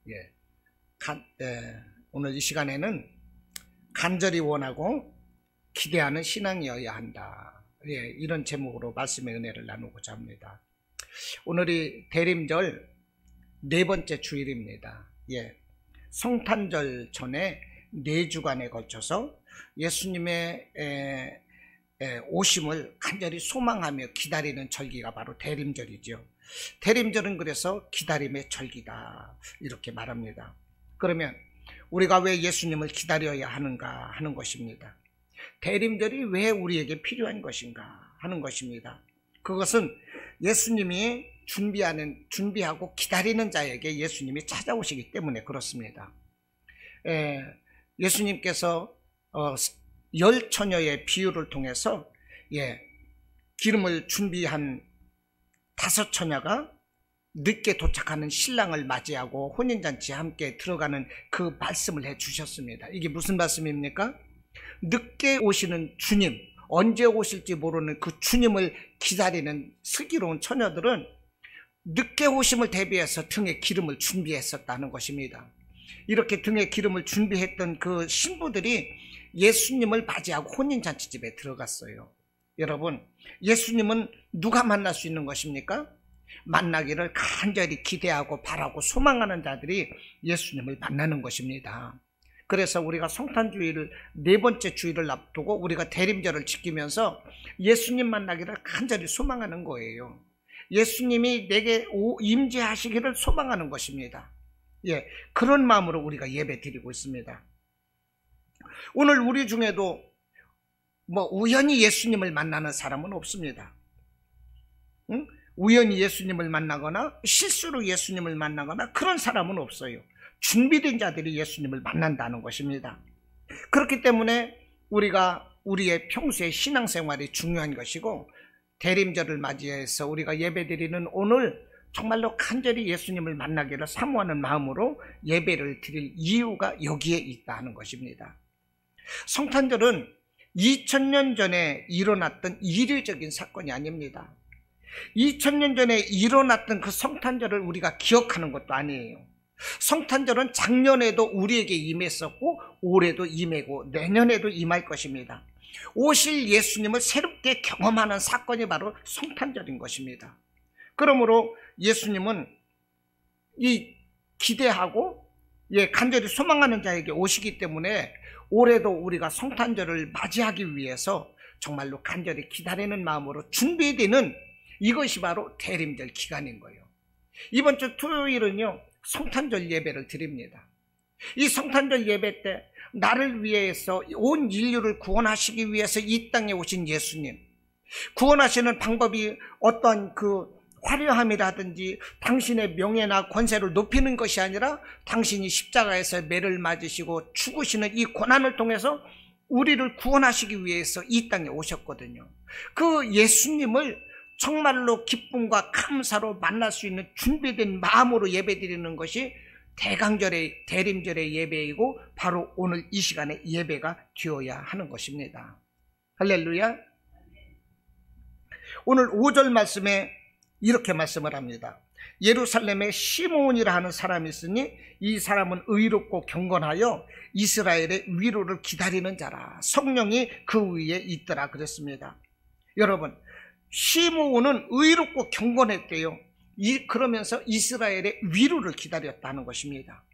예. 오늘 이 시간에는 간절히 원하고 기대하는 신앙이어야 한다. 예, 이런 제목으로 말씀의 은혜를 나누고자 합니다. 오늘이 대림절 네 번째 주일입니다. 예, 성탄절 전에 4주간에 걸쳐서 예수님의 오심을 간절히 소망하며 기다리는 절기가 바로 대림절이죠. 대림절은 그래서 기다림의 절기다, 이렇게 말합니다. 그러면 우리가 왜 예수님을 기다려야 하는가 하는 것입니다. 대림절이 왜 우리에게 필요한 것인가 하는 것입니다. 그것은 예수님이 준비하고 기다리는 자에게 예수님이 찾아오시기 때문에 그렇습니다. 예수님께서 10처녀의 비유를 통해서 기름을 준비한 5처녀가 늦게 도착하는 신랑을 맞이하고 혼인잔치에 함께 들어가는 그 말씀을 해주셨습니다. 이게 무슨 말씀입니까? 늦게 오시는 주님, 언제 오실지 모르는 그 주님을 기다리는 슬기로운 처녀들은 늦게 오심을 대비해서 등에 기름을 준비했었다는 것입니다. 이렇게 등에 기름을 준비했던 그 신부들이 예수님을 맞이하고 혼인잔치집에 들어갔어요. 여러분, 예수님은 누가 만날 수 있는 것입니까? 만나기를 간절히 기대하고 바라고 소망하는 자들이 예수님을 만나는 것입니다. 그래서 우리가 성탄주의를 네 번째 주일을 앞두고 우리가 대림절을 지키면서 예수님 만나기를 간절히 소망하는 거예요. 예수님이 내게 임재하시기를 소망하는 것입니다. 예, 그런 마음으로 우리가 예배 드리고 있습니다. 오늘 우리 중에도 우연히 예수님을 만나는 사람은 없습니다. 응? 우연히 예수님을 만나거나 실수로 예수님을 만나거나 그런 사람은 없어요. 준비된 자들이 예수님을 만난다는 것입니다. 그렇기 때문에 우리가 우리의 평소의 신앙생활이 중요한 것이고, 대림절을 맞이해서 우리가 예배드리는 오늘 정말로 간절히 예수님을 만나기를 사모하는 마음으로 예배를 드릴 이유가 여기에 있다 하는 것입니다. 성탄절은 2000년 전에 일어났던 이례적인 사건이 아닙니다. 2000년 전에 일어났던 그 성탄절을 우리가 기억하는 것도 아니에요. 성탄절은 작년에도 우리에게 임했었고 올해도 임하고 내년에도 임할 것입니다. 오실 예수님을 새롭게 경험하는 사건이 바로 성탄절인 것입니다. 그러므로 예수님은 이 기대하고 간절히 소망하는 자에게 오시기 때문에 올해도 우리가 성탄절을 맞이하기 위해서 정말로 간절히 기다리는 마음으로 준비되는 이것이 바로 대림절 기간인 거예요. 이번 주 토요일은요, 성탄절 예배를 드립니다. 이 성탄절 예배 때 나를 위해서 온 인류를 구원하시기 위해서 이 땅에 오신 예수님, 구원하시는 방법이 어떠한 그 화려함이라든지 당신의 명예나 권세를 높이는 것이 아니라 당신이 십자가에서 매를 맞으시고 죽으시는 이 고난을 통해서 우리를 구원하시기 위해서 이 땅에 오셨거든요. 그 예수님을 정말로 기쁨과 감사로 만날 수 있는 준비된 마음으로 예배드리는 것이 대강절의 대림절의 예배이고 바로 오늘 이 시간에 예배가 되어야 하는 것입니다. 할렐루야. 오늘 5절 말씀에 이렇게 말씀을 합니다. 예루살렘에 시므온이라 하는 사람이 있으니 이 사람은 의롭고 경건하여 이스라엘의 위로를 기다리는 자라. 성령이 그 위에 있더라 그랬습니다. 여러분, 시므온은 의롭고 경건했대요. 그러면서 이스라엘의 위로를 기다렸다는 것입니다.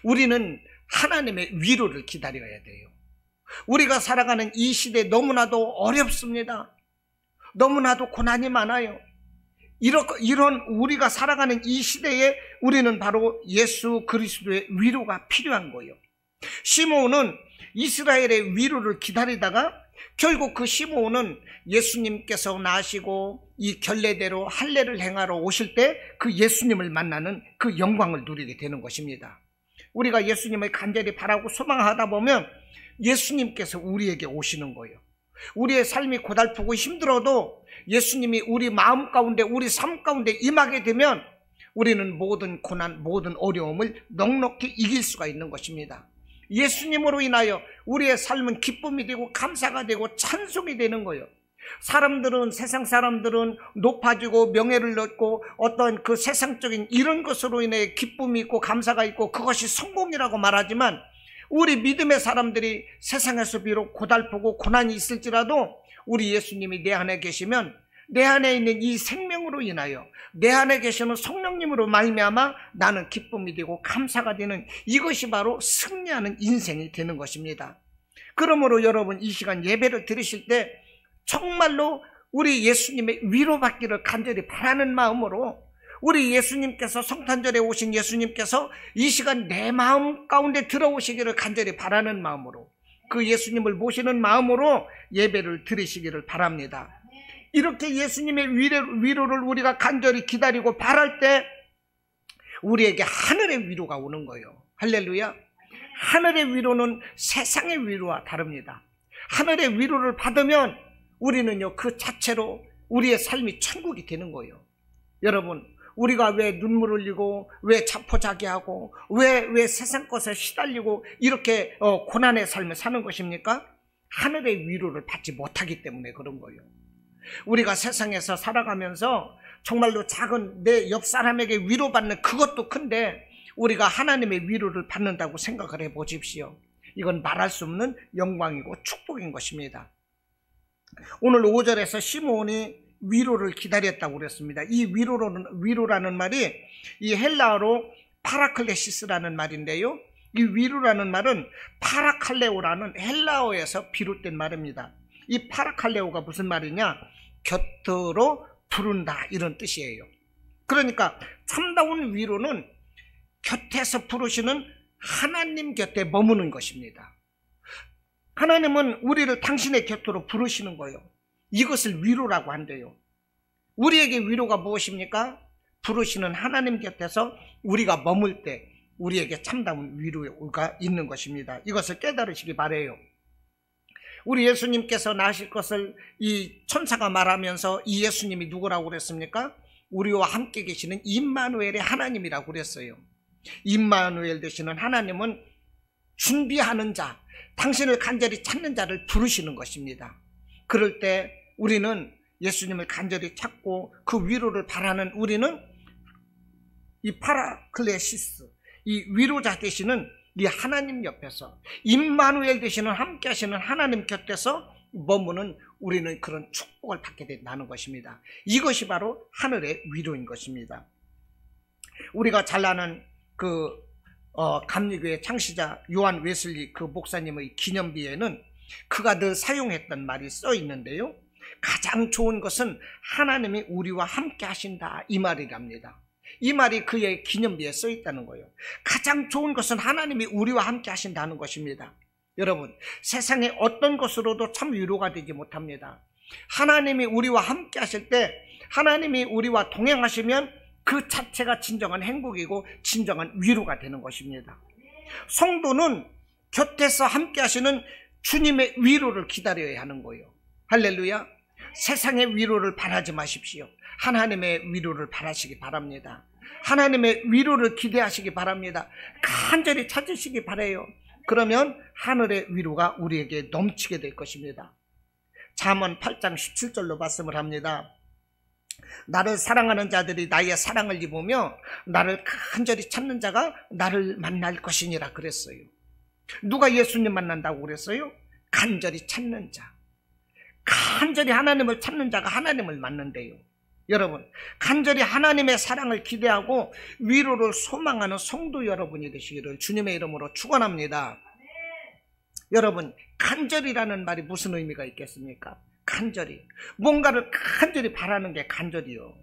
우리는 하나님의 위로를 기다려야 돼요. 우리가 살아가는 이 시대 너무나도 어렵습니다. 너무나도 고난이 많아요. 이런 우리가 살아가는 이 시대에 우리는 바로 예수 그리스도의 위로가 필요한 거예요. 시므온은 이스라엘의 위로를 기다리다가 결국 그 시므온은 예수님께서 나시고 이 결례대로 할례를 행하러 오실 때 그 예수님을 만나는 그 영광을 누리게 되는 것입니다. 우리가 예수님을 간절히 바라고 소망하다 보면 예수님께서 우리에게 오시는 거예요. 우리의 삶이 고달프고 힘들어도 예수님이 우리 마음 가운데, 우리 삶 가운데 임하게 되면 우리는 모든 고난, 모든 어려움을 넉넉히 이길 수가 있는 것입니다. 예수님으로 인하여 우리의 삶은 기쁨이 되고 감사가 되고 찬송이 되는 거예요. 사람들은, 세상 사람들은 높아지고 명예를 얻고 어떤 그 세상적인 이런 것으로 인해 기쁨이 있고 감사가 있고 그것이 성공이라고 말하지만, 우리 믿음의 사람들이 세상에서 비록 고달프고 고난이 있을지라도 우리 예수님이 내 안에 계시면 내 안에 있는 이 생명으로 인하여 내 안에 계시는 성령님으로 말미암아 나는 기쁨이 되고 감사가 되는, 이것이 바로 승리하는 인생이 되는 것입니다. 그러므로 여러분, 이 시간 예배를 드리실 때 정말로 우리 예수님의 위로받기를 간절히 바라는 마음으로, 우리 예수님께서, 성탄절에 오신 예수님께서 이 시간 내 마음 가운데 들어오시기를 간절히 바라는 마음으로, 그 예수님을 모시는 마음으로 예배를 드리시기를 바랍니다. 이렇게 예수님의 위로를 우리가 간절히 기다리고 바랄 때 우리에게 하늘의 위로가 오는 거예요. 할렐루야. 하늘의 위로는 세상의 위로와 다릅니다. 하늘의 위로를 받으면 우리는요, 그 자체로 우리의 삶이 천국이 되는 거예요. 여러분, 우리가 왜 눈물을 흘리고 왜 자포자기하고 왜 세상 것에 시달리고 이렇게 고난의 삶을 사는 것입니까? 하늘의 위로를 받지 못하기 때문에 그런 거예요. 우리가 세상에서 살아가면서 정말로 작은 내 옆 사람에게 위로받는 그것도 큰데, 우리가 하나님의 위로를 받는다고 생각을 해보십시오. 이건 말할 수 없는 영광이고 축복인 것입니다. 오늘 5절에서 시므온이 위로를 기다렸다고 그랬습니다. 이 위로라는 말이 이 헬라어로 파라클레시스라는 말인데요, 이 위로라는 말은 파라칼레오라는 헬라어에서 비롯된 말입니다. 이 파라칼레오가 무슨 말이냐? 곁으로 부른다, 이런 뜻이에요. 그러니까 참다운 위로는 곁에서 부르시는 하나님 곁에 머무는 것입니다. 하나님은 우리를 당신의 곁으로 부르시는 거예요. 이것을 위로라고 한대요. 우리에게 위로가 무엇입니까? 부르시는 하나님 곁에서 우리가 머물 때 우리에게 참다운 위로가 있는 것입니다. 이것을 깨달으시기 바라요. 우리 예수님께서 나실 것을 이 천사가 말하면서 이 예수님이 누구라고 그랬습니까? 우리와 함께 계시는 임마누엘의 하나님이라고 그랬어요. 임마누엘 되시는 하나님은 준비하는 자, 당신을 간절히 찾는 자를 부르시는 것입니다. 그럴 때 우리는 예수님을 간절히 찾고 그 위로를 바라는 우리는 이 파라클레시스, 이 위로자 되시는 이 하나님 옆에서, 임마누엘 되시는 함께 하시는 하나님 곁에서 머무는 우리는 그런 축복을 받게 된다는 것입니다. 이것이 바로 하늘의 위로인 것입니다. 우리가 잘 아는 그 감리교의 창시자 요한 웨슬리 그 목사님의 기념비에는 그가 늘 사용했던 말이 써 있는데요, 가장 좋은 것은 하나님이 우리와 함께 하신다, 이 말이랍니다. 이 말이 그의 기념비에 써 있다는 거예요. 가장 좋은 것은 하나님이 우리와 함께 하신다는 것입니다. 여러분, 세상의 어떤 것으로도 참 위로가 되지 못합니다. 하나님이 우리와 함께 하실 때, 하나님이 우리와 동행하시면 그 자체가 진정한 행복이고 진정한 위로가 되는 것입니다. 성도는 곁에서 함께 하시는 주님의 위로를 기다려야 하는 거예요. 할렐루야. 세상의 위로를 바라지 마십시오. 하나님의 위로를 바라시기 바랍니다. 하나님의 위로를 기대하시기 바랍니다. 간절히 찾으시기 바라요. 그러면 하늘의 위로가 우리에게 넘치게 될 것입니다. 잠언 8장 17절로 말씀을 합니다. 나를 사랑하는 자들이 나의 사랑을 입으며 나를 간절히 찾는 자가 나를 만날 것이니라 그랬어요. 누가 예수님 만난다고 그랬어요? 간절히 찾는 자, 간절히 하나님을 찾는 자가 하나님을 만난대요. 여러분, 간절히 하나님의 사랑을 기대하고 위로를 소망하는 성도 여러분이 되시기를 주님의 이름으로 축원합니다. 여러분, 간절이라는 말이 무슨 의미가 있겠습니까? 간절히, 뭔가를 간절히 바라는 게 간절이요.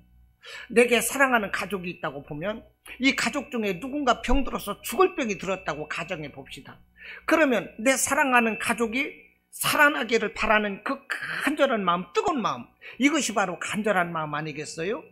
내게 사랑하는 가족이 있다고 보면 이 가족 중에 누군가 병들어서 죽을 병이 들었다고 가정해 봅시다. 그러면 내 사랑하는 가족이 살아나기를 바라는 그 간절한 마음, 뜨거운 마음, 이것이 바로 간절한 마음 아니겠어요?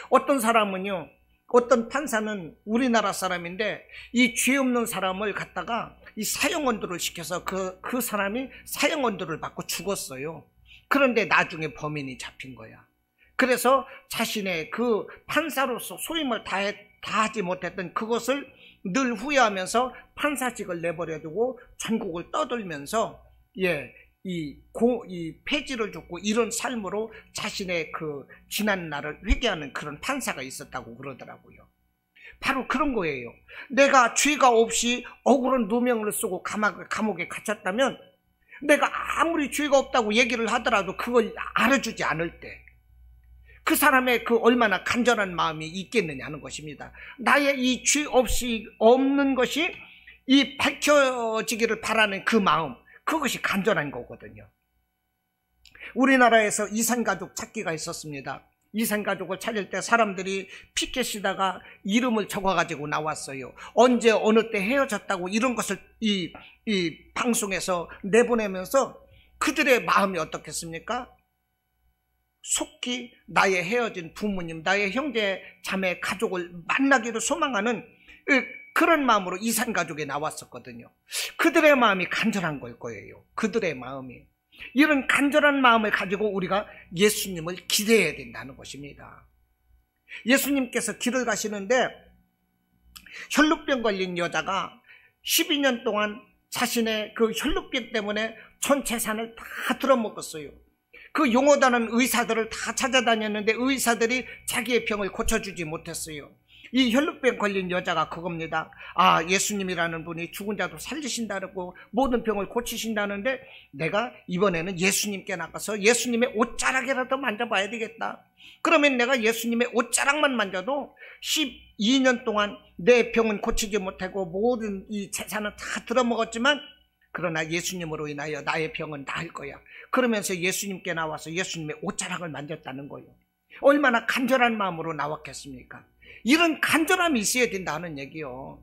어떤 사람은요, 어떤 판사는 우리나라 사람인데 이 죄 없는 사람을 갖다가 이 사형언도를 시켜서 그 사람이 사형언도를 받고 죽었어요. 그런데 나중에 범인이 잡힌 거야. 그래서 자신의 그 판사로서 소임을 다하지 못했던 그것을 늘 후회하면서 판사직을 내버려두고 전국을 떠돌면서 이 폐지를 줍고 이런 삶으로 자신의 그 지난 날을 회개하는 그런 판사가 있었다고 그러더라고요. 바로 그런 거예요. 내가 죄가 없이 억울한 누명을 쓰고 감옥에 갇혔다면 내가 아무리 죄가 없다고 얘기를 하더라도 그걸 알아주지 않을 때 그 사람의 그 얼마나 간절한 마음이 있겠느냐 하는 것입니다. 나의 이 죄 없이 없는 것이 이 밝혀지기를 바라는 그 마음, 그것이 간절한 거거든요. 우리나라에서 이산가족 찾기가 있었습니다. 이산가족을 찾을 때 사람들이 피켓에다가 이름을 적어가지고 나왔어요. 언제 어느 때 헤어졌다고 이런 것을 이 방송에서 내보내면서 그들의 마음이 어떻겠습니까? 속히 나의 헤어진 부모님, 나의 형제, 자매, 가족을 만나기를 소망하는 그런 마음으로 이산가족에 나왔었거든요. 그들의 마음이 간절한 걸 거예요. 그들의 마음이. 이런 간절한 마음을 가지고 우리가 예수님을 기대해야 된다는 것입니다. 예수님께서 길을 가시는데 혈루병 걸린 여자가 12년 동안 자신의 그 혈루병 때문에 전 재산을 다 들어먹었어요. 그 용어다는 의사들을 다 찾아다녔는데 의사들이 자기의 병을 고쳐주지 못했어요. 이 혈루병 걸린 여자가 그겁니다. 아, 예수님이라는 분이 죽은 자도 살리신다고 모든 병을 고치신다는데 내가 이번에는 예수님께 나가서 예수님의 옷자락이라도 만져봐야 되겠다. 그러면 내가 예수님의 옷자락만 만져도 12년 동안 내 병은 고치지 못하고 모든 이 재산은 다 들어먹었지만 그러나 예수님으로 인하여 나의 병은 나을 거야. 그러면서 예수님께 나와서 예수님의 옷자락을 만졌다는 거예요. 얼마나 간절한 마음으로 나왔겠습니까? 이런 간절함이 있어야 된다는 얘기요.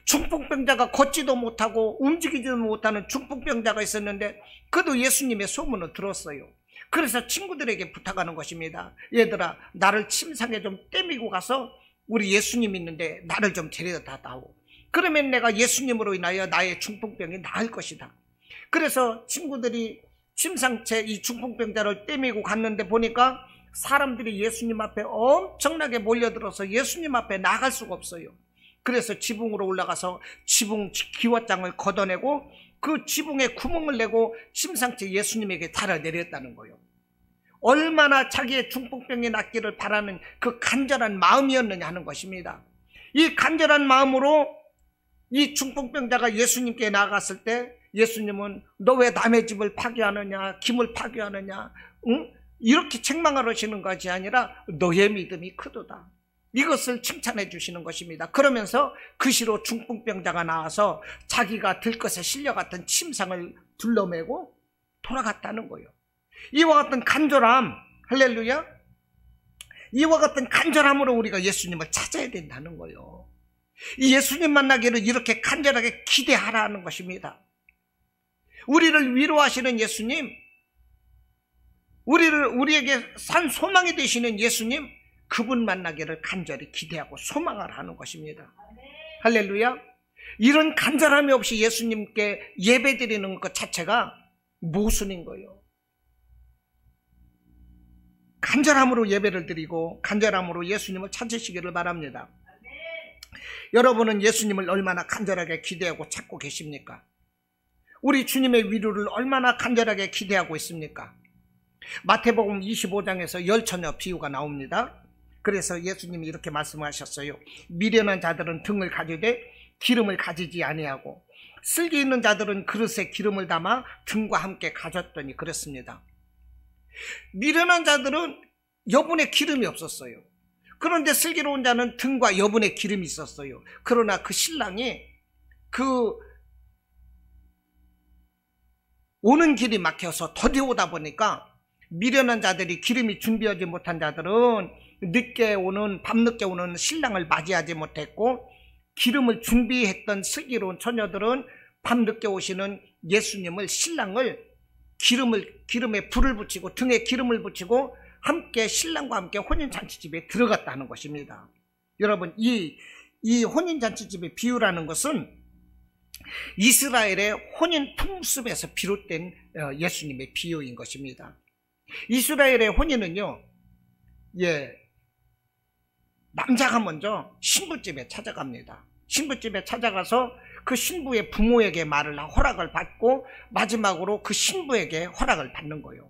중풍병자가 걷지도 못하고 움직이지도 못하는 중풍병자가 있었는데 그도 예수님의 소문을 들었어요. 그래서 친구들에게 부탁하는 것입니다. 얘들아, 나를 침상에 좀 떼미고 가서 우리 예수님 있는데 나를 좀 데려다 다오. 그러면 내가 예수님으로 인하여 나의 중풍병이 나을 것이다. 그래서 친구들이 침상채 이 중풍병자를 떼미고 갔는데 보니까 사람들이 예수님 앞에 엄청나게 몰려들어서 예수님 앞에 나갈 수가 없어요. 그래서 지붕으로 올라가서 지붕 기와장을 걷어내고 그 지붕에 구멍을 내고 침상채 예수님에게 달아내렸다는 거예요. 얼마나 자기의 중풍병이 낫기를 바라는 그 간절한 마음이었느냐 하는 것입니다. 이 간절한 마음으로 이 중풍병자가 예수님께 나갔을 때 예수님은 너 왜 남의 집을 파괴하느냐, 김을 파괴하느냐, 응? 이렇게 책망하시는 것이 아니라 너의 믿음이 크도다. 이것을 칭찬해 주시는 것입니다. 그러면서 그 시로 중풍병자가 나와서 자기가 들것에 실려갔던 침상을 둘러매고 돌아갔다는 거예요. 이와 같은 간절함, 할렐루야, 이와 같은 간절함으로 우리가 예수님을 찾아야 된다는 거예요. 이 예수님 만나기를 이렇게 간절하게 기대하라는 것입니다. 우리를 위로하시는 예수님, 우리에게 산 소망이 되시는 예수님, 그분 만나기를 간절히 기대하고 소망을 하는 것입니다. 할렐루야. 이런 간절함이 없이 예수님께 예배드리는 것 자체가 모순인 거예요. 간절함으로 예배를 드리고 간절함으로 예수님을 찾으시기를 바랍니다. 여러분은 예수님을 얼마나 간절하게 기대하고 찾고 계십니까? 우리 주님의 위로를 얼마나 간절하게 기대하고 있습니까? 마태복음 25장에서 열처녀 비유가 나옵니다. 그래서 예수님이 이렇게 말씀하셨어요. 미련한 자들은 등을 가지되 기름을 가지지 아니하고 슬기 있는 자들은 그릇에 기름을 담아 등과 함께 가졌더니 그랬습니다. 미련한 자들은 여분의 기름이 없었어요. 그런데 슬기로운 자는 등과 여분의 기름이 있었어요. 그러나 그 신랑이 그 오는 길이 막혀서 더디 오다 보니까 미련한 자들이 기름이 준비하지 못한 자들은 밤늦게 오는 신랑을 맞이하지 못했고 기름을 준비했던 슬기로운 처녀들은 밤늦게 오시는 예수님을 신랑을 기름에 불을 붙이고 등에 기름을 붙이고 함께 신랑과 함께 혼인잔치집에 들어갔다는 것입니다. 여러분, 이 혼인잔치집의 비유라는 것은 이스라엘의 혼인 풍습에서 비롯된 예수님의 비유인 것입니다. 이스라엘의 혼인은요, 남자가 먼저 신부집에 찾아갑니다. 신부집에 찾아가서 그 신부의 부모에게 허락을 받고 마지막으로 그 신부에게 허락을 받는 거예요.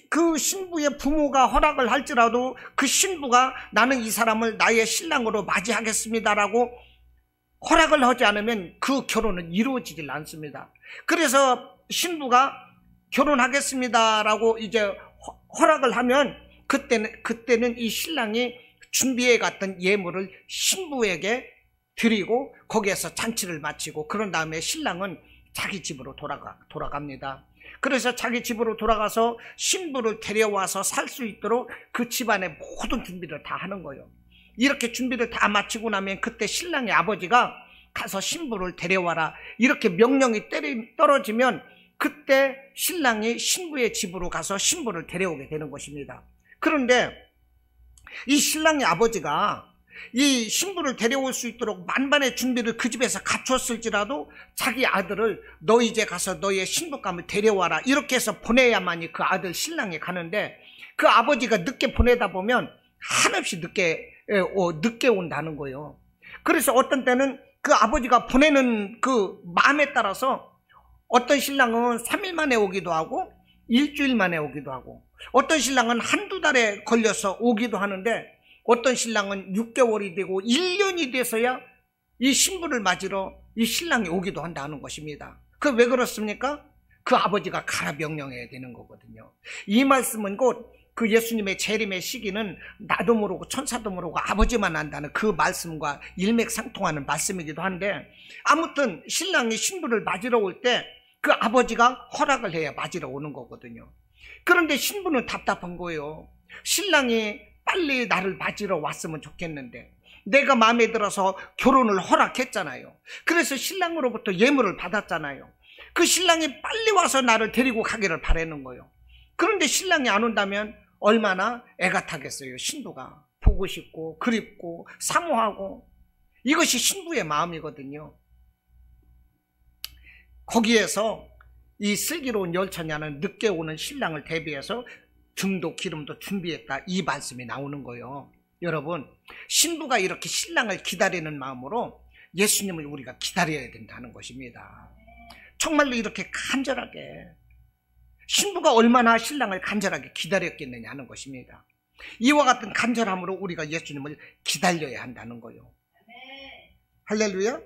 그 신부의 부모가 허락을 할지라도 그 신부가 나는 이 사람을 나의 신랑으로 맞이하겠습니다라고 허락을 하지 않으면 그 결혼은 이루어지질 않습니다. 그래서 신부가 결혼하겠습니다라고 이제 허락을 하면 그때는 이 신랑이 준비해 갔던 예물을 신부에게 드리고 거기에서 잔치를 마치고 그런 다음에 신랑은 자기 집으로 돌아갑니다. 그래서 자기 집으로 돌아가서 신부를 데려와서 살 수 있도록 그 집안의 모든 준비를 다 하는 거예요. 이렇게 준비를 다 마치고 나면 그때 신랑의 아버지가 가서 신부를 데려와라 이렇게 명령이 떨어지면 그때 신랑이 신부의 집으로 가서 신부를 데려오게 되는 것입니다. 그런데 이 신랑의 아버지가 이 신부를 데려올 수 있도록 만반의 준비를 그 집에서 갖췄을지라도 자기 아들을 너 이제 가서 너의 신부감을 데려와라 이렇게 해서 보내야만이 그 아들 신랑이 가는데 그 아버지가 늦게 보내다 보면 한없이 늦게 온다는 거예요. 그래서 어떤 때는 그 아버지가 보내는 그 마음에 따라서 어떤 신랑은 3일 만에 오기도 하고 일주일 만에 오기도 하고 어떤 신랑은 한두 달에 걸려서 오기도 하는데 어떤 신랑은 6개월이 되고 1년이 돼서야 이 신부를 맞으러 이 신랑이 오기도 한다는 것입니다. 그 왜 그렇습니까? 그 아버지가 가라 명령해야 되는 거거든요. 이 말씀은 곧 그 예수님의 재림의 시기는 나도 모르고 천사도 모르고 아버지만 안다는 그 말씀과 일맥상통하는 말씀이기도 한데 아무튼 신랑이 신부를 맞으러 올 때 그 아버지가 허락을 해야 맞으러 오는 거거든요. 그런데 신부는 답답한 거예요. 신랑이 빨리 나를 맞으러 왔으면 좋겠는데 내가 마음에 들어서 결혼을 허락했잖아요. 그래서 신랑으로부터 예물을 받았잖아요. 그 신랑이 빨리 와서 나를 데리고 가기를 바라는 거예요. 그런데 신랑이 안 온다면 얼마나 애가 타겠어요. 신부가 보고 싶고 그립고 사모하고 이것이 신부의 마음이거든요. 거기에서 이 슬기로운 열처녀는 늦게 오는 신랑을 대비해서 등도 기름도 준비했다 이 말씀이 나오는 거예요. 여러분 신부가 이렇게 신랑을 기다리는 마음으로 예수님을 우리가 기다려야 된다는 것입니다. 정말로 이렇게 간절하게 신부가 얼마나 신랑을 간절하게 기다렸겠느냐 하는 것입니다. 이와 같은 간절함으로 우리가 예수님을 기다려야 한다는 거예요. 할렐루야.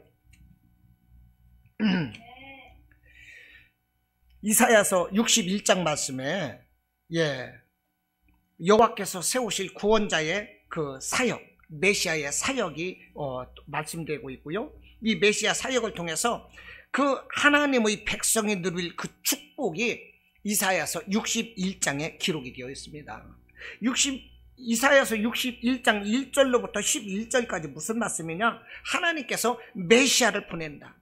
이사야서 61장 말씀에 여호와께서 세우실 구원자의 그 사역, 메시아의 사역이 말씀되고 있고요. 이 메시아 사역을 통해서 그 하나님의 백성이 누릴 그 축복이 이사야서 61장에 기록이 되어 있습니다. 이사야서 61장 1절로부터 11절까지 무슨 말씀이냐? 하나님께서 메시아를 보낸다.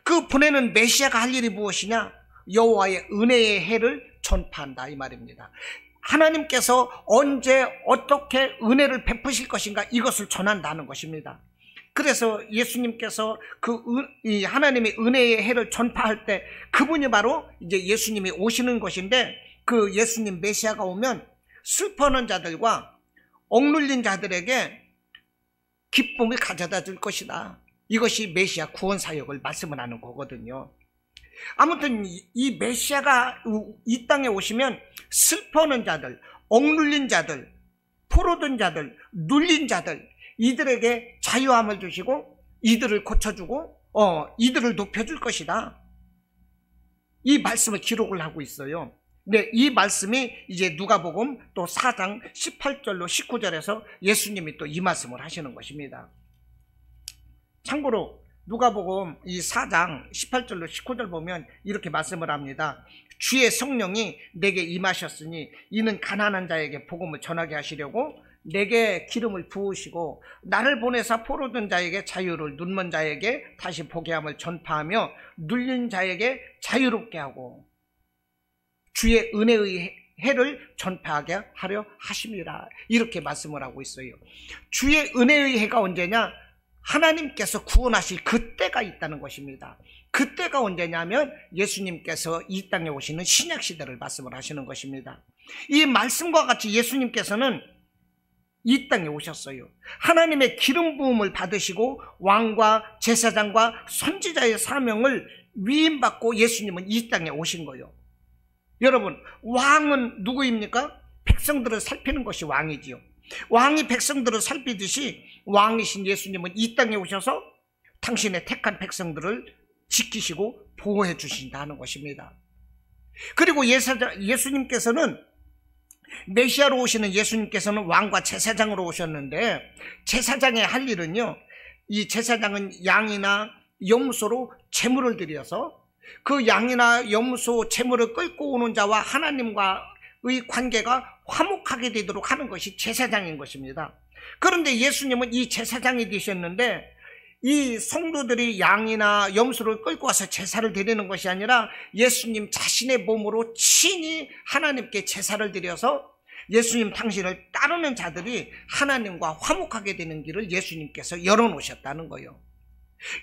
그 보내는 메시아가 할 일이 무엇이냐? 여호와의 은혜의 해를 전파한다 이 말입니다. 하나님께서 언제 어떻게 은혜를 베푸실 것인가 이것을 전한다는 것입니다. 그래서 예수님께서 이 하나님의 은혜의 해를 전파할 때 그분이 바로 이제 예수님이 오시는 것인데 그 예수님 메시아가 오면 슬퍼하는 자들과 억눌린 자들에게 기쁨을 가져다 줄 것이다. 이것이 메시아 구원 사역을 말씀을 하는 거거든요. 아무튼 이 메시아가 이 땅에 오시면 슬퍼하는 자들, 억눌린 자들, 포로된 자들, 눌린 자들 이들에게 자유함을 주시고 이들을 고쳐주고 이들을 높여줄 것이다. 이 말씀을 기록을 하고 있어요. 네, 이 말씀이 이제 누가복음 또 4장 18절로 19절에서 예수님이 또 이 말씀을 하시는 것입니다. 참고로 누가복음 이 4장 18절로 19절 보면 이렇게 말씀을 합니다. 주의 성령이 내게 임하셨으니 이는 가난한 자에게 복음을 전하게 하시려고 내게 기름을 부으시고 나를 보내사 포로된 자에게 자유를, 눈먼 자에게 다시 보게 함을 전파하며 눌린 자에게 자유롭게 하고 주의 은혜의 해를 전파하게 하려 하심이라 이렇게 말씀을 하고 있어요. 주의 은혜의 해가 언제냐? 하나님께서 구원하실 그때가 있다는 것입니다. 그때가 언제냐면 예수님께서 이 땅에 오시는 신약시대를 말씀을 하시는 것입니다. 이 말씀과 같이 예수님께서는 이 땅에 오셨어요. 하나님의 기름 부음을 받으시고 왕과 제사장과 선지자의 사명을 위임받고 예수님은 이 땅에 오신 거예요. 여러분, 왕은 누구입니까? 백성들을 살피는 것이 왕이지요. 왕이 백성들을 살피듯이 왕이신 예수님은 이 땅에 오셔서 당신의 택한 백성들을 지키시고 보호해 주신다는 것입니다. 그리고 예수님께서는, 메시아로 오시는 예수님께서는 왕과 제사장으로 오셨는데, 제사장의 할 일은요, 이 제사장은 양이나 염소로 제물을 드려서 그 양이나 염소 제물을 끌고 오는 자와 하나님과의 관계가 화목하게 되도록 하는 것이 제사장인 것입니다. 그런데 예수님은 이 제사장이 되셨는데, 이 성도들이 양이나 염소를 끌고 와서 제사를 드리는 것이 아니라 예수님 자신의 몸으로 친히 하나님께 제사를 드려서 예수님 당신을 따르는 자들이 하나님과 화목하게 되는 길을 예수님께서 열어놓으셨다는 거예요.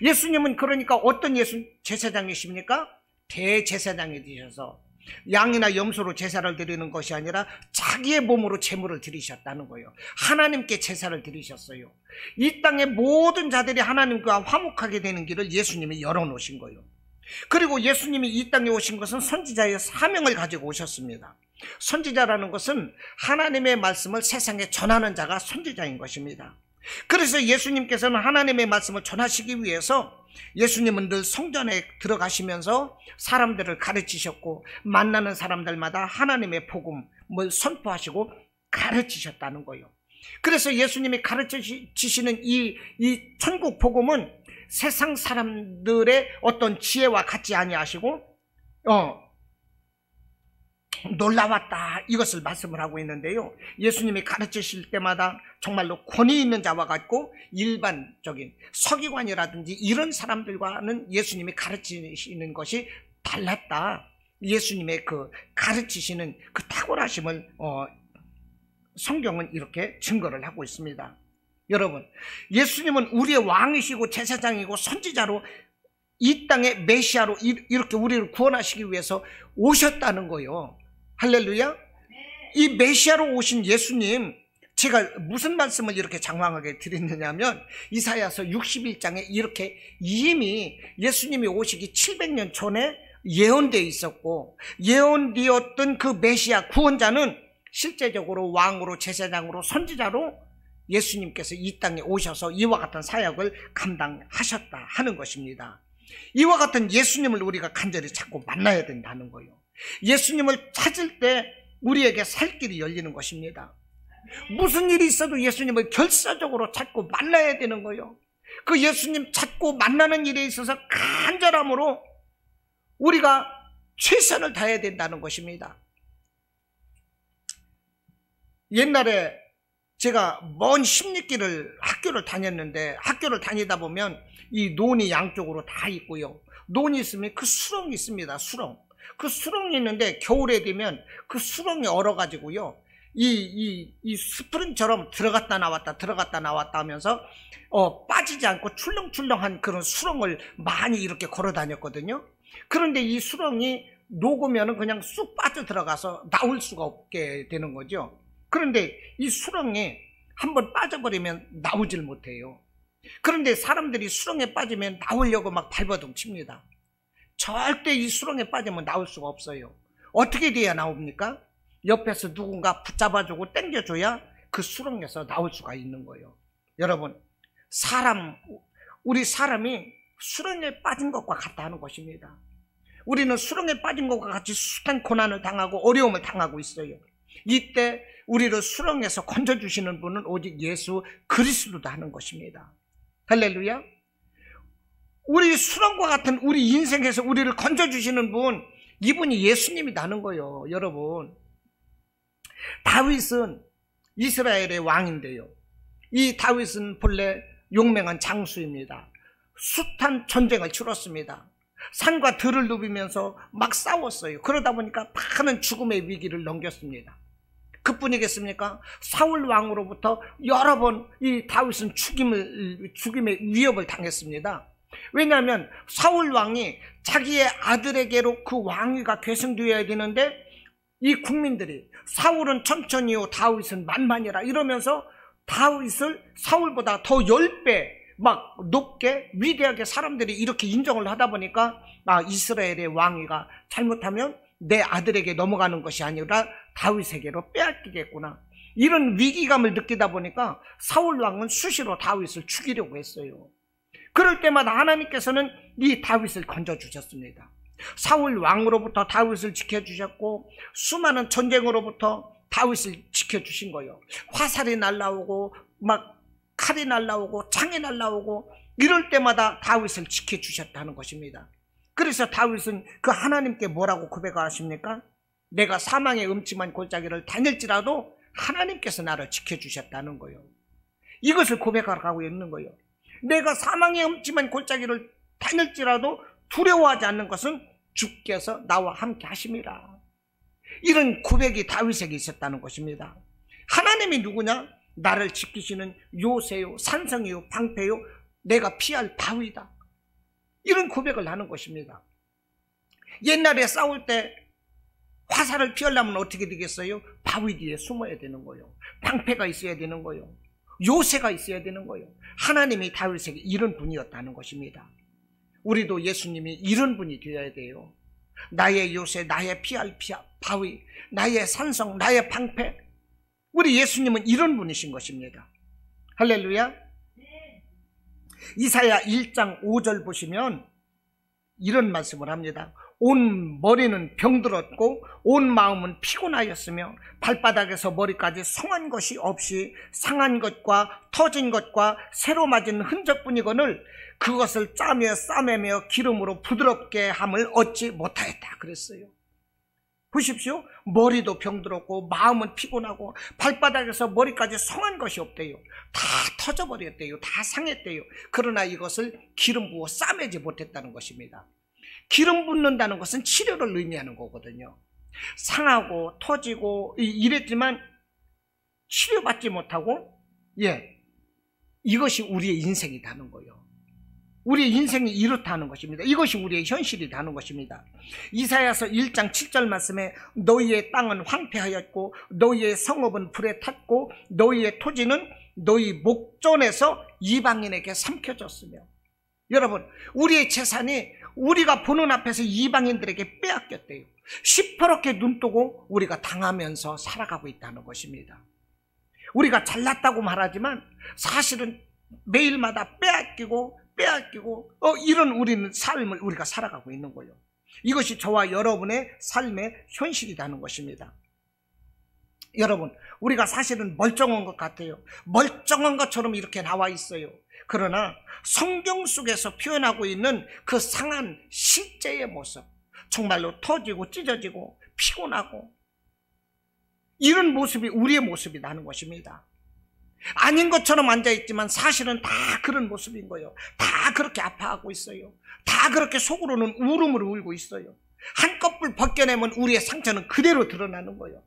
예수님은 그러니까 어떤 제사장이십니까? 대제사장이 되셔서 양이나 염소로 제사를 드리는 것이 아니라 자기의 몸으로 제물을 드리셨다는 거예요. 하나님께 제사를 드리셨어요. 이 땅의 모든 자들이 하나님과 화목하게 되는 길을 예수님이 열어놓으신 거예요. 그리고 예수님이 이 땅에 오신 것은 선지자의 사명을 가지고 오셨습니다. 선지자라는 것은 하나님의 말씀을 세상에 전하는 자가 선지자인 것입니다. 그래서 예수님께서는 하나님의 말씀을 전하시기 위해서 예수님은 늘 성전에 들어가시면서 사람들을 가르치셨고, 만나는 사람들마다 하나님의 복음을 선포하시고 가르치셨다는 거예요. 그래서 예수님이 가르치시는 이 천국 복음은 세상 사람들의 어떤 지혜와 같지 아니하시고 놀라웠다, 이것을 말씀을 하고 있는데요, 예수님이 가르치실 때마다 정말로 권위 있는 자와 같고 일반적인 서기관이라든지 이런 사람들과는 예수님이 가르치시는 것이 달랐다. 예수님의 그 가르치시는 그 탁월하심을 성경은 이렇게 증거를 하고 있습니다. 여러분, 예수님은 우리의 왕이시고 제사장이고 선지자로 이 땅의 메시아로 이렇게 우리를 구원하시기 위해서 오셨다는 거예요. 할렐루야. 이 메시아로 오신 예수님, 제가 무슨 말씀을 이렇게 장황하게 드렸느냐면 이사야서 61장에 이렇게 이미 예수님이 오시기 700년 전에 예언되어 있었고, 예언되었던 그 메시아 구원자는 실제적으로 왕으로 제사장으로 선지자로 예수님께서 이 땅에 오셔서 이와 같은 사역을 감당하셨다 하는 것입니다. 이와 같은 예수님을 우리가 간절히 찾고 만나야 된다는 거예요. 예수님을 찾을 때 우리에게 살 길이 열리는 것입니다. 무슨 일이 있어도 예수님을 결사적으로 찾고 만나야 되는 거예요. 그 예수님 찾고 만나는 일에 있어서 간절함으로 우리가 최선을 다해야 된다는 것입니다. 옛날에 제가 먼 십리길을 학교를 다녔는데, 학교를 다니다 보면 이 논이 양쪽으로 다 있고요, 논이 있으면 그 수렁이 있습니다. 수렁. 그 수렁이 있는데 겨울에 되면 그 수렁이 얼어가지고요, 이 스프링처럼 들어갔다 나왔다 하면서 빠지지 않고 출렁출렁한 그런 수렁을 많이 이렇게 걸어 다녔거든요. 그런데 이 수렁이 녹으면 그냥 쑥 빠져 들어가서 나올 수가 없게 되는 거죠. 그런데 이 수렁에 한번 빠져버리면 나오질 못해요. 그런데 사람들이 수렁에 빠지면 나오려고 막 발버둥 칩니다. 절대 이 수렁에 빠지면 나올 수가 없어요. 어떻게 돼야 나옵니까? 옆에서 누군가 붙잡아주고 당겨줘야 그 수렁에서 나올 수가 있는 거예요. 여러분, 우리 사람이 수렁에 빠진 것과 같다 하는 것입니다. 우리는 수렁에 빠진 것과 같이 숱한 고난을 당하고 어려움을 당하고 있어요. 이때 우리를 수렁에서 건져주시는 분은 오직 예수 그리스도다 하는 것입니다. 할렐루야. 우리 수렁과 같은 우리 인생에서 우리를 건져주시는 분, 이분이 예수님이라는 거예요. 여러분, 다윗은 이스라엘의 왕인데요, 이 다윗은 본래 용맹한 장수입니다. 숱한 전쟁을 치렀습니다. 산과 들을 누비면서 막 싸웠어요. 그러다 보니까 많은 죽음의 위기를 넘겼습니다. 그뿐이겠습니까? 사울 왕으로부터 여러 번 이 다윗은 죽임의 위협을 당했습니다. 왜냐하면 사울 왕이 자기의 아들에게로 그 왕위가 계승되어야 되는데, 이 국민들이 사울은 천천히요 다윗은 만만이라 이러면서 다윗을 사울보다 더 10배 막 높게 위대하게 사람들이 이렇게 인정을 하다 보니까 이스라엘의 왕위가 잘못하면 내 아들에게 넘어가는 것이 아니라 다윗에게로 빼앗기겠구나, 이런 위기감을 느끼다 보니까 사울 왕은 수시로 다윗을 죽이려고 했어요. 그럴 때마다 하나님께서는 이 다윗을 건져주셨습니다. 사울 왕으로부터 다윗을 지켜주셨고, 수많은 전쟁으로부터 다윗을 지켜주신 거예요. 화살이 날라오고 막 칼이 날라오고 창이 날라오고 이럴 때마다 다윗을 지켜주셨다는 것입니다. 그래서 다윗은 그 하나님께 뭐라고 고백하십니까? 내가 사망의 음침한 골짜기를 다닐지라도 하나님께서 나를 지켜주셨다는 거예요. 이것을 고백하고 있는 거예요. 내가 사망의 음침한 골짜기를 다닐지라도 두려워하지 않는 것은 주께서 나와 함께 하심이라. 이런 고백이 다윗에게 있었다는 것입니다. 하나님이 누구냐? 나를 지키시는 요새요, 산성이요, 방패요, 내가 피할 바위다. 이런 고백을 하는 것입니다. 옛날에 싸울 때 화살을 피하려면 어떻게 되겠어요? 바위 뒤에 숨어야 되는 거예요. 방패가 있어야 되는 거예요. 요새가 있어야 되는 거예요. 하나님이 다윗에게 이런 분이었다는 것입니다. 우리도 예수님이 이런 분이 되어야 돼요. 나의 요새, 나의 피할 바위, 나의 산성, 나의 방패. 우리 예수님은 이런 분이신 것입니다. 할렐루야. 이사야 1장 5절 보시면 이런 말씀을 합니다. 온 머리는 병들었고 온 마음은 피곤하였으며 발바닥에서 머리까지 성한 것이 없이 상한 것과 터진 것과 새로 맞은 흔적뿐이거늘 그것을 짜며 싸매며 기름으로 부드럽게 함을 얻지 못하였다 그랬어요. 보십시오. 머리도 병들었고 마음은 피곤하고 발바닥에서 머리까지 성한 것이 없대요. 다 터져버렸대요. 다 상했대요. 그러나 이것을 기름 부어 싸매지 못했다는 것입니다. 기름 붓는다는 것은 치료를 의미하는 거거든요. 상하고 터지고 이랬지만 치료받지 못하고 이것이 우리의 인생이라는 거예요. 우리의 인생이 이렇다는 것입니다. 이것이 우리의 현실이라는 것입니다. 이사야서 1장 7절 말씀에 너희의 땅은 황폐하였고 너희의 성읍은 불에 탔고 너희의 토지는 너희 목전에서 이방인에게 삼켜졌으며. 여러분, 우리의 재산이 우리가 보는 앞에서 이방인들에게 빼앗겼대요. 시퍼렇게 눈뜨고 우리가 당하면서 살아가고 있다는 것입니다. 우리가 잘났다고 말하지만 사실은 매일마다 빼앗기고 이런 우리는 삶을 우리가 살아가고 있는 거예요. 이것이 저와 여러분의 삶의 현실이라는 것입니다. 여러분, 우리가 사실은 멀쩡한 것 같아요. 멀쩡한 것처럼 이렇게 나와 있어요. 그러나 성경 속에서 표현하고 있는 그 상한 실제의 모습, 정말로 터지고 찢어지고 피곤하고 이런 모습이 우리의 모습이라는 것입니다. 아닌 것처럼 앉아있지만 사실은 다 그런 모습인 거예요. 다 그렇게 아파하고 있어요. 다 그렇게 속으로는 울음을 울고 있어요. 한꺼풀 벗겨내면 우리의 상처는 그대로 드러나는 거예요.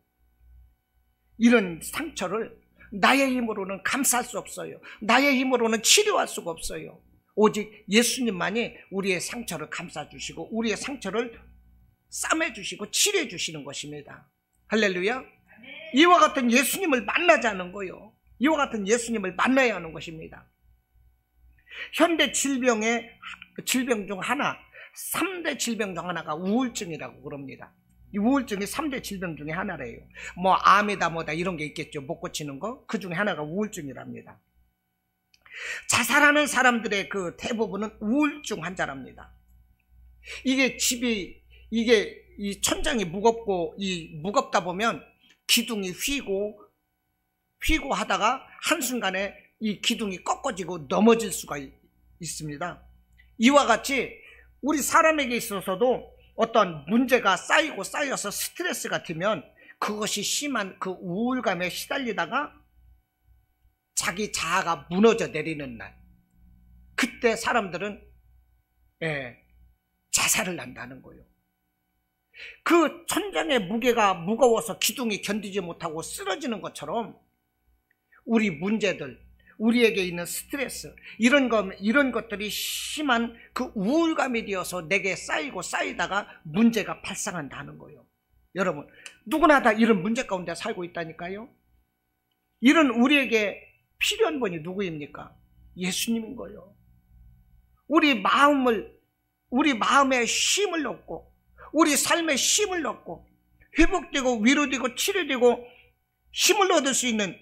이런 상처를 나의 힘으로는 감쌀 수 없어요. 나의 힘으로는 치료할 수가 없어요. 오직 예수님만이 우리의 상처를 감싸주시고 우리의 상처를 싸매주시고 치료해주시는 것입니다. 할렐루야. 이와 같은 예수님을 만나자는 거예요. 이와 같은 예수님을 만나야 하는 것입니다. 현대 질병 중 하나, 3대 질병 중 하나가 우울증이라고 그럽니다. 이 우울증이 3대 질병 중에 하나래요. 뭐 암이다 뭐다 이런 게 있겠죠. 못 고치는 거. 그 중에 하나가 우울증이랍니다. 자살하는 사람들의 그 대부분은 우울증 환자랍니다. 이게 이 천장이 무겁다 보면 기둥이 휘고 하다가 한순간에 이 기둥이 꺾어지고 넘어질 수가 있습니다. 이와 같이 우리 사람에게 있어서도 어떤 문제가 쌓여서 스트레스가 되면 그것이 심한 그 우울감에 시달리다가 자기 자아가 무너져 내리는 날, 그때 사람들은 자살을 한다는 거예요. 그 천장의 무게가 무거워서 기둥이 견디지 못하고 쓰러지는 것처럼 우리 문제들, 우리에게 있는 스트레스, 이런 것들이 심한 그 우울감이 되어서 내게 쌓이다가 문제가 발생한다는 거예요. 여러분, 누구나 다 이런 문제 가운데 살고 있다니까요. 이런 우리에게 필요한 분이 누구입니까? 예수님인 거예요. 우리 마음에 쉼을 얻고 우리 삶에 쉼을 얻고 회복되고 위로되고 치료되고 힘을 얻을 수 있는,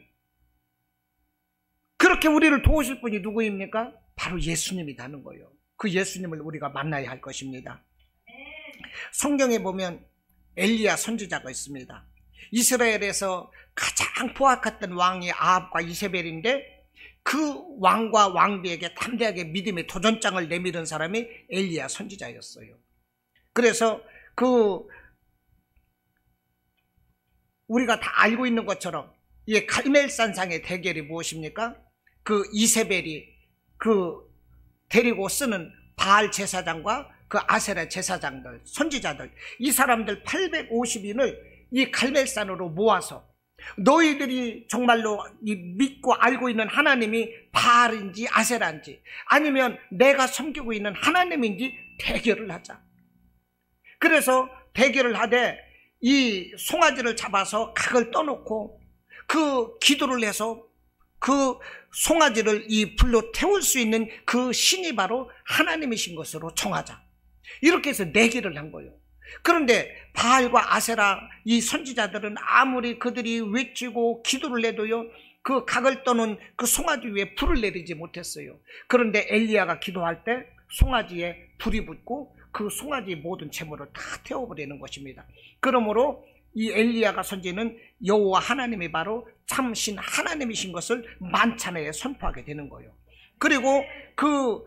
그렇게 우리를 도우실 분이 누구입니까? 바로 예수님이라는 거예요. 그 예수님을 우리가 만나야 할 것입니다. 성경에 보면 엘리야 선지자가 있습니다. 이스라엘에서 가장 포악했던 왕이 아합과 이세벨인데 그 왕과 왕비에게 담대하게 믿음의 도전장을 내밀은 사람이 엘리야 선지자였어요. 그래서 우리가 다 알고 있는 것처럼 이 갈멜산상의 대결이 무엇입니까? 그 이세벨이 데리고 쓰는 바알 제사장과 그 아세라 제사장들, 선지자들, 이 사람들 850인을 이 갈멜산으로 모아서 너희들이 정말로 믿고 알고 있는 하나님이 바알인지 아세라인지 아니면 내가 섬기고 있는 하나님인지 대결을 하자. 그래서 대결을 하되 이 송아지를 잡아서 각을 떠놓고 그 기도를 해서 그 송아지를 이 불로 태울 수 있는 그 신이 바로 하나님이신 것으로 정하자. 이렇게 해서 내기를 한 거예요. 그런데 바알과 아세라 이 선지자들은 아무리 그들이 외치고 기도를 해도요, 그 각을 떠는 그 송아지 위에 불을 내리지 못했어요. 그런데 엘리야가 기도할 때 송아지에 불이 붙고 그 송아지 모든 재물을 다 태워버리는 것입니다. 그러므로 이 엘리야가 선지는 여호와 하나님이 바로 참신 하나님이신 것을 만찬에 선포하게 되는 거예요. 그리고 그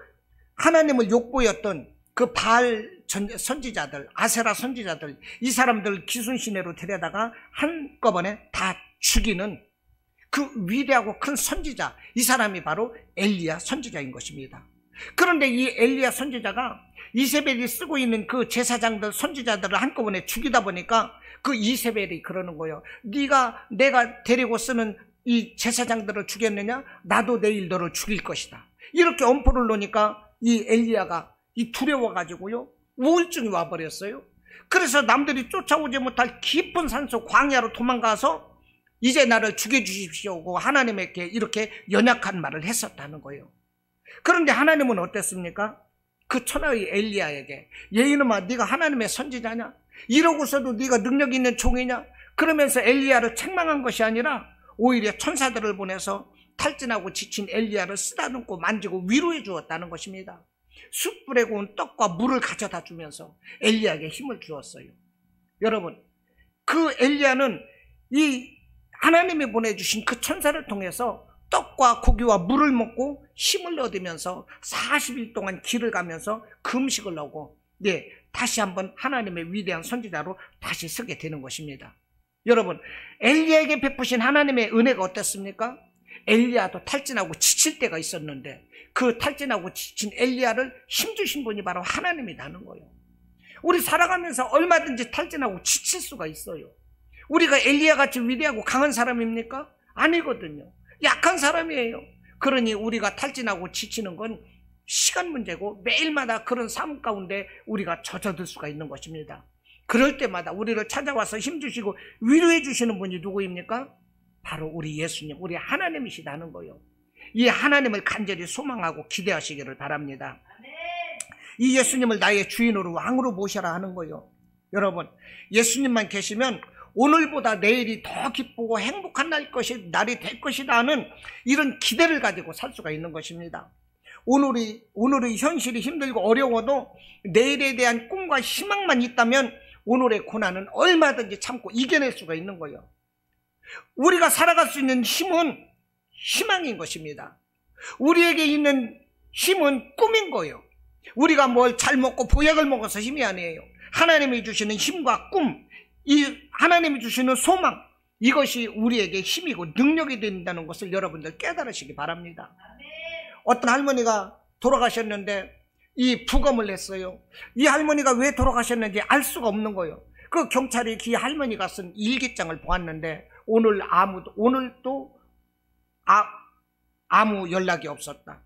하나님을 욕보였던 그 바알 선지자들, 아세라 선지자들, 이 사람들 기순시내로 데려다가 한꺼번에 다 죽이는 그 위대하고 큰 선지자, 이 사람이 바로 엘리야 선지자인 것입니다. 그런데 이 엘리야 선지자가 이세벨이 쓰고 있는 그 제사장들, 선지자들을 한꺼번에 죽이다 보니까 그 이세벨이 그러는 거예요. 내가 데리고 쓰는 이 제사장들을 죽였느냐? 나도 내일 너를 죽일 것이다. 이렇게 엄포를 놓으니까 이 엘리야가 두려워가지고요, 우울증이 와버렸어요. 그래서 남들이 쫓아오지 못할 깊은 산속 광야로 도망가서 이제 나를 죽여주십시오 하나님에게 이렇게 연약한 말을 했었다는 거예요. 그런데 하나님은 어땠습니까? 그 천하의 엘리야에게 이놈아, 네가 하나님의 선지자냐? 이러고서도 네가 능력 있는 종이냐? 그러면서 엘리야를 책망한 것이 아니라 오히려 천사들을 보내서 탈진하고 지친 엘리야를 쓰다듬고 만지고 위로해 주었다는 것입니다. 숯불에 구운 떡과 물을 가져다 주면서 엘리야에게 힘을 주었어요. 여러분, 그 엘리야는 이 하나님이 보내주신 그 천사를 통해서 떡과 고기와 물을 먹고 힘을 얻으면서 40일 동안 길을 가면서 금식을 하고 다시 한번 하나님의 위대한 선지자로 다시 서게 되는 것입니다. 여러분, 엘리야에게 베푸신 하나님의 은혜가 어땠습니까? 엘리야도 탈진하고 지칠 때가 있었는데 그 탈진하고 지친 엘리야를 힘주신 분이 바로 하나님이라는 거예요. 우리 살아가면서 얼마든지 탈진하고 지칠 수가 있어요. 우리가 엘리야같이 위대하고 강한 사람입니까? 아니거든요. 약한 사람이에요. 그러니 우리가 탈진하고 지치는 건 시간 문제고 매일마다 그런 삶 가운데 우리가 젖어들 수가 있는 것입니다. 그럴 때마다 우리를 찾아와서 힘주시고 위로해 주시는 분이 누구입니까? 바로 우리 예수님, 우리 하나님이시다는 거예요. 이 하나님을 간절히 소망하고 기대하시기를 바랍니다. 이 예수님을 나의 주인으로 왕으로 모셔라 하는 거예요. 여러분, 예수님만 계시면 오늘보다 내일이 더 기쁘고 행복한 날이 될 것이다 하는 이런 기대를 가지고 살 수가 있는 것입니다. 오늘의 현실이 힘들고 어려워도 내일에 대한 꿈과 희망만 있다면 오늘의 고난은 얼마든지 참고 이겨낼 수가 있는 거예요. 우리가 살아갈 수 있는 힘은 희망인 것입니다. 우리에게 있는 힘은 꿈인 거예요. 우리가 뭘 잘 먹고 보약을 먹어서 힘이 아니에요. 하나님이 주시는 힘과 꿈, 이 하나님이 주시는 소망, 이것이 우리에게 힘이고 능력이 된다는 것을 여러분들 깨달으시기 바랍니다. 어떤 할머니가 돌아가셨는데 이 부검을 했어요. 이 할머니가 왜 돌아가셨는지 알 수가 없는 거예요. 그 경찰이 그 할머니가 쓴 일기장을 보았는데 오늘도 아무 연락이 없었다.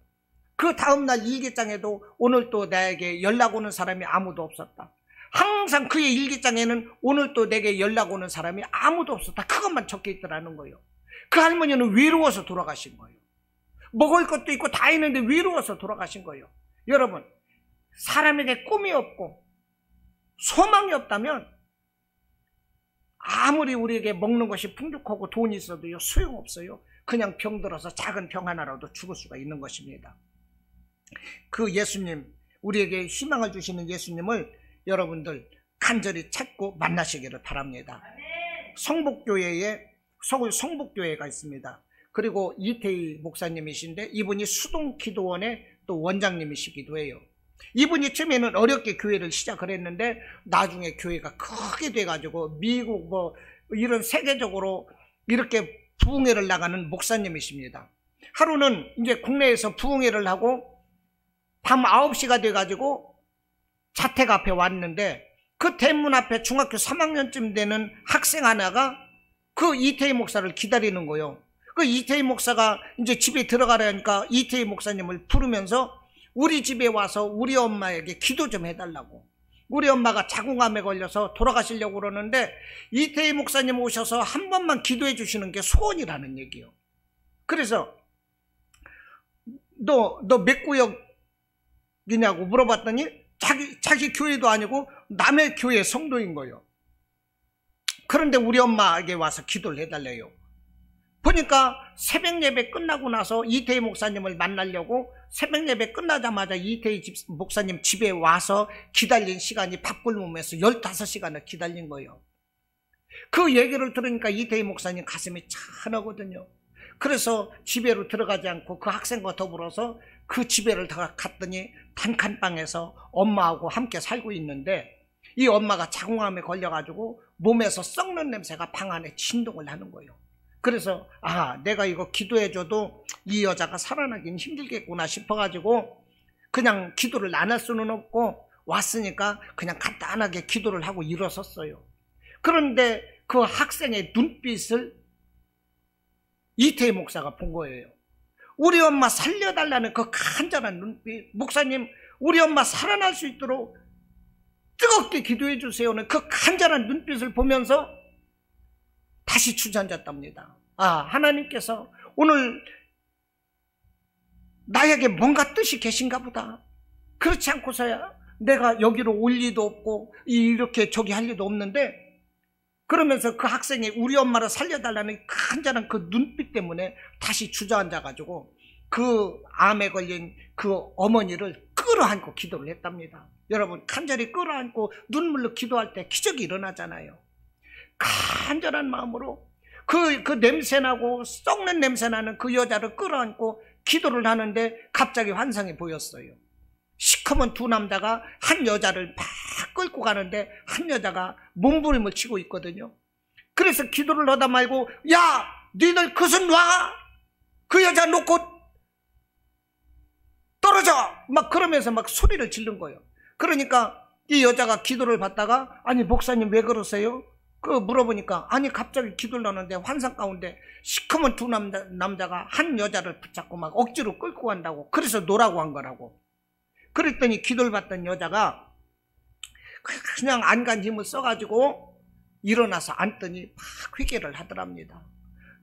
그 다음날 일기장에도 오늘도 나에게 연락 오는 사람이 아무도 없었다. 항상 그의 일기장에는 오늘도 내게 연락 오는 사람이 아무도 없었다. 그것만 적혀 있더라는 거예요. 그 할머니는 외로워서 돌아가신 거예요. 먹을 것도 있고 다 있는데 외로워서 돌아가신 거예요. 여러분, 사람에게 꿈이 없고 소망이 없다면 아무리 우리에게 먹는 것이 풍족하고 돈이 있어도요, 소용없어요. 그냥 병들어서 작은 병 하나라도 죽을 수가 있는 것입니다. 그 예수님, 우리에게 희망을 주시는 예수님을 여러분들 간절히 찾고 만나시기를 바랍니다. 성북교회에, 서울 성북교회가 있습니다. 그리고 이태희 목사님이신데 이분이 수동기도원의 또 원장님이시기도 해요. 이분이 처음에는 어렵게 교회를 시작을 했는데 나중에 교회가 크게 돼가지고 미국 뭐 이런 세계적으로 이렇게 부흥회를 나가는 목사님이십니다. 하루는 이제 국내에서 부흥회를 하고 밤 9시가 돼가지고 자택 앞에 왔는데 그 대문 앞에 중학교 3학년쯤 되는 학생 하나가 그 이태희 목사를 기다리는 거예요. 그 이태희 목사가 이제 집에 들어가려니까 이태희 목사님을 부르면서 우리 집에 와서 우리 엄마에게 기도 좀 해달라고. 우리 엄마가 자궁암에 걸려서 돌아가시려고 그러는데 이태희 목사님 오셔서 한 번만 기도해 주시는 게 소원이라는 얘기예요. 그래서 너 몇 구역이냐고 물어봤더니 자기 교회도 아니고 남의 교회 성도인 거예요. 그런데 우리 엄마에게 와서 기도를 해달래요. 보니까 새벽 예배 끝나고 나서 이태희 목사님을 만나려고 새벽 예배 끝나자마자 이태희 목사님 집에 와서 기다린 시간이 밥 굶으면서 15시간을 기다린 거예요. 그 얘기를 들으니까 이태희 목사님 가슴이 찬하거든요. 그래서 집에로 들어가지 않고 그 학생과 더불어서 그 집에를 갔더니 단칸방에서 엄마하고 함께 살고 있는데 이 엄마가 자궁암에 걸려가지고 몸에서 썩는 냄새가 방 안에 진동을 하는 거예요. 그래서 내가 이거 기도해줘도 이 여자가 살아나긴 힘들겠구나 싶어가지고 그냥 기도를 안 할 수는 없고 왔으니까 그냥 간단하게 기도를 하고 일어섰어요. 그런데 그 학생의 눈빛을 이태희 목사가 본 거예요. 우리 엄마 살려달라는 그 간절한 눈빛. 목사님, 우리 엄마 살아날 수 있도록 뜨겁게 기도해 주세요는 그 간절한 눈빛을 보면서 다시 주저앉았답니다. 하나님께서 오늘 나에게 뭔가 뜻이 계신가 보다. 그렇지 않고서야 내가 여기로 올 리도 없고 이렇게 저기 할 리도 없는데, 그러면서 그 학생이 우리 엄마를 살려달라는 간절한 그 눈빛 때문에 다시 주저앉아가지고 그 암에 걸린 그 어머니를 끌어안고 기도를 했답니다. 여러분, 간절히 끌어안고 눈물로 기도할 때 기적이 일어나잖아요. 간절한 마음으로 그 냄새나고 썩는 냄새나는 그 여자를 끌어안고 기도를 하는데 갑자기 환상이 보였어요. 시커먼 두 남자가 한 여자를 막 끌고 가는데 한 여자가 몸부림을 치고 있거든요. 그래서 기도를 하다 말고 야, 너희들 그선 놔! 그 여자 놓고 떨어져! 막 그러면서 막 소리를 지른 거예요. 그러니까 이 여자가 기도를 받다가 아니 목사님 왜 그러세요? 물어보니까 아니 갑자기 기도를 하는데 환상 가운데 시커먼 두 남자가 한 여자를 붙잡고 막 억지로 끌고 간다고, 그래서 놓으라고 한 거라고. 그랬더니 기도를 받던 여자가 그냥 안간 힘을 써가지고 일어나서 앉더니 막 회개를 하더랍니다.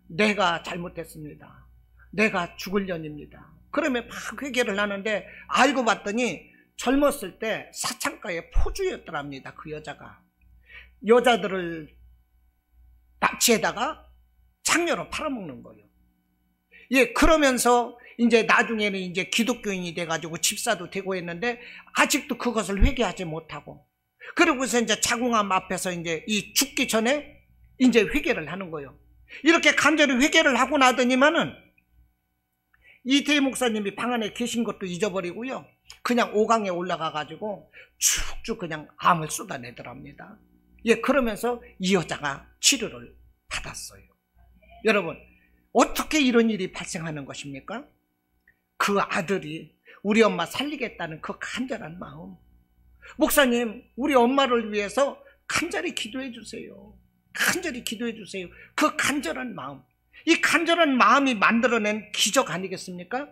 내가 잘못했습니다. 내가 죽을 년입니다. 그러면 막 회개를 하는데 알고 봤더니 젊었을 때 사창가의 포주였더랍니다. 그 여자가 여자들을 납치해다가 창녀로 팔아먹는 거예요. 그러면서 이제 나중에는 이제 기독교인이 돼가지고 집사도 되고 했는데 아직도 그것을 회개하지 못하고, 그러고서 이제 자궁암 앞에서 이제 이 죽기 전에 이제 회개를 하는 거예요. 이렇게 간절히 회개를 하고 나더니만은 이태희 목사님이 방 안에 계신 것도 잊어버리고요. 그냥 5강에 올라가가지고 쭉쭉 그냥 암을 쏟아내더랍니다. 그러면서 이 여자가 치료를 받았어요. 여러분, 어떻게 이런 일이 발생하는 것입니까? 그 아들이 우리 엄마 살리겠다는 그 간절한 마음. 목사님, 우리 엄마를 위해서 간절히 기도해 주세요. 간절히 기도해 주세요. 그 간절한 마음. 이 간절한 마음이 만들어낸 기적 아니겠습니까?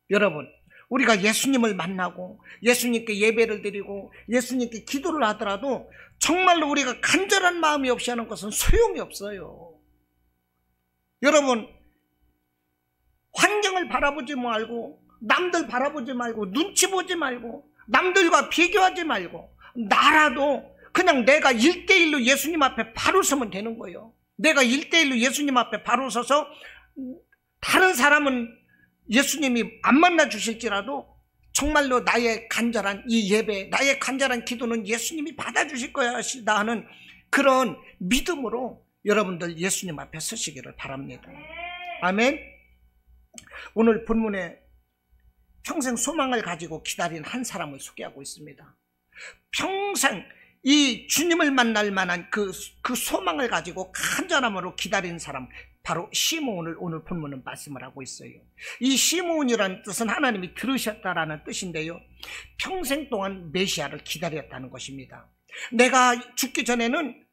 여러분, 우리가 예수님을 만나고 예수님께 예배를 드리고 예수님께 기도를 하더라도 정말로 우리가 간절한 마음이 없이 하는 것은 소용이 없어요. 여러분, 환경 성경을 바라보지 말고, 남들 바라보지 말고, 눈치 보지 말고, 남들과 비교하지 말고, 나라도 그냥 내가 1대1로 예수님 앞에 바로 서면 되는 거예요. 내가 1대1로 예수님 앞에 바로 서서 다른 사람은 예수님이 안 만나 주실지라도 정말로 나의 간절한 이 예배, 나의 간절한 기도는 예수님이 받아주실 것이다 하는 그런 믿음으로 여러분들 예수님 앞에 서시기를 바랍니다. 아멘. 오늘 본문에 평생 소망을 가지고 기다린 한 사람을 소개하고 있습니다. 평생 이 주님을 만날 만한 그 소망을 가지고 간절함으로 기다린 사람, 바로 시므온을 오늘 본문은 말씀을 하고 있어요. 이 시므온이라는 뜻은 하나님이 들으셨다라는 뜻인데요, 평생 동안 메시아를 기다렸다는 것입니다. 내가 죽기 전에는,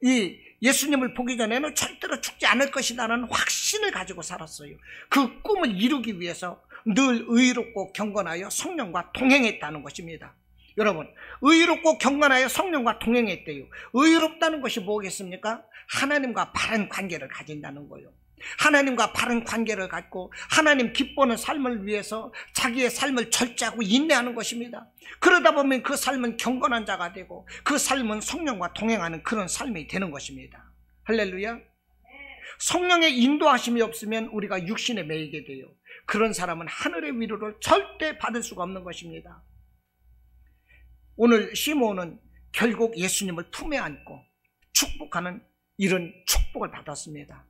이 예수님을 보기 전에는 절대로 죽지 않을 것이라는 확신을 가지고 살았어요. 그 꿈을 이루기 위해서 늘 의롭고 경건하여 성령과 동행했다는 것입니다. 여러분, 의롭고 경건하여 성령과 동행했대요. 의롭다는 것이 뭐겠습니까? 하나님과 바른 관계를 가진다는 거예요. 하나님과 바른 관계를 갖고 하나님 기뻐하는 삶을 위해서 자기의 삶을 절제하고 인내하는 것입니다. 그러다 보면 그 삶은 경건한 자가 되고 그 삶은 성령과 동행하는 그런 삶이 되는 것입니다. 할렐루야. 성령의 인도하심이 없으면 우리가 육신에 매이게 돼요. 그런 사람은 하늘의 위로를 절대 받을 수가 없는 것입니다. 오늘 시므온은 결국 예수님을 품에 안고 축복하는 이런 축복을 받았습니다.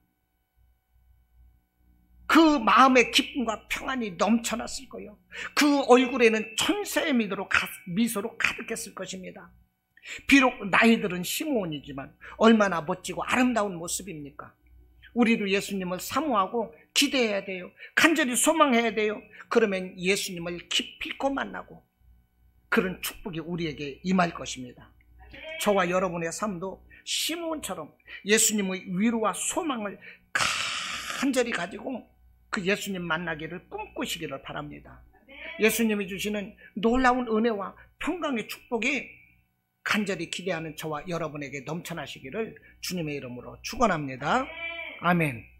그 마음의 기쁨과 평안이 넘쳐났을 거예요. 그 얼굴에는 천사의 미소로 가득했을 것입니다. 비록 나이들은 시므온이지만 얼마나 멋지고 아름다운 모습입니까? 우리도 예수님을 사모하고 기대해야 돼요. 간절히 소망해야 돼요. 그러면 예수님을 기필코 만나고 그런 축복이 우리에게 임할 것입니다. 저와 여러분의 삶도 시므온처럼 예수님의 위로와 소망을 간절히 가지고 그 예수님 만나기를 꿈꾸시기를 바랍니다. 예수님이 주시는 놀라운 은혜와 평강의 축복이 간절히 기대하는 저와 여러분에게 넘쳐나시기를 주님의 이름으로 축원합니다. 아멘.